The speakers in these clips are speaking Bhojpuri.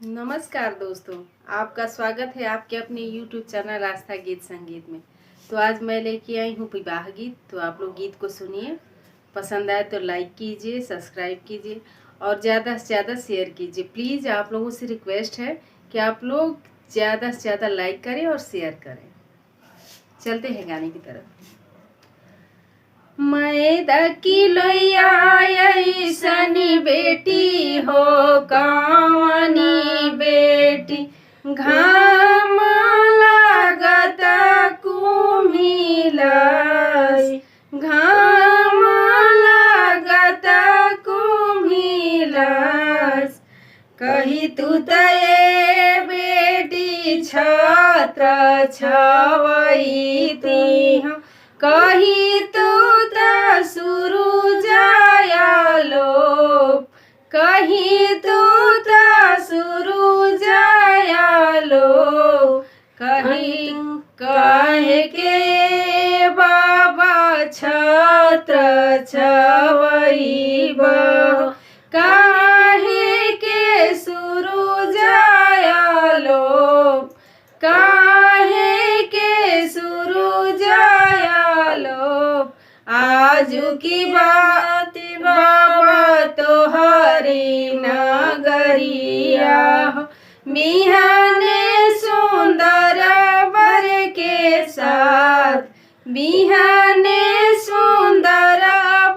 नमस्कार दोस्तों, आपका स्वागत है आपके अपने YouTube चैनल आस्था गीत संगीत में। तो आज मैं लेके आई हूँ विवाह गीत। तो आप लोग गीत को सुनिए, पसंद आए तो लाइक कीजिए, सब्सक्राइब कीजिए और ज़्यादा से ज़्यादा शेयर कीजिए। प्लीज़ आप लोगों से रिक्वेस्ट है कि आप लोग ज़्यादा से ज़्यादा लाइक करें और शेयर करें। चलते हैं गाने की तरफ। मैदा की लोइया ऐसनी बेटी हो कामनी बेटी, घाम लागत कुम्हिलस, घाम लागत कुम्हिलस। कही तू तये बेटी छत्र छवई ती हो, कही तू सुरुजायालो, कही तू सुरुजायालो, कही कहे के बाबा छत्र छवई बहो, काहे के सुरुजायालो, काहे के सुरुजायालो। आजू की बात बाबा तोहरी नगरिया हो, बिहाने सुंदर बर के साथ, बिहाने सुंदर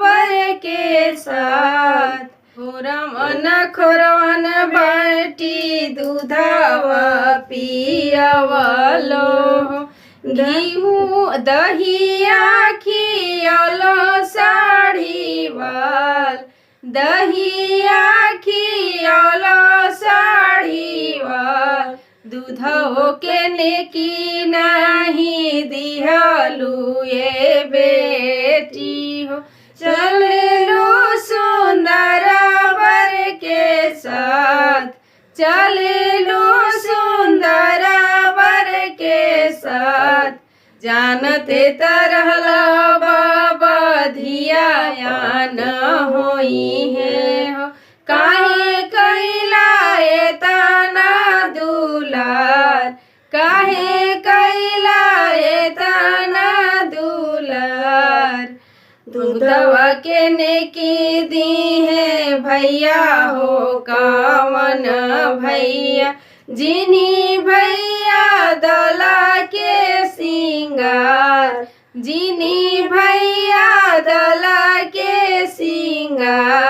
बर के साथ। खोरवन खोरवन बाटी दूधवा पियवलो, घीऊ दहिया खियलो साड़ी वाल, दहिया खियलो साड़ी वाल। दूधो के नेकी नहीं दिहलू ये बेटी हो, चलो सुंदर वर के साथ, चलो सुंदर वर के साथ। जानते तरहला बाबा धिया न होई है हो, काहे कैला एतना दुलार, काहे कैला एतना दुलार। दूधवा के नेकी दी है भैया हो कावन भैया, जिनी भैया दला के सिंगार, जिनी भैया दला के सिंगार।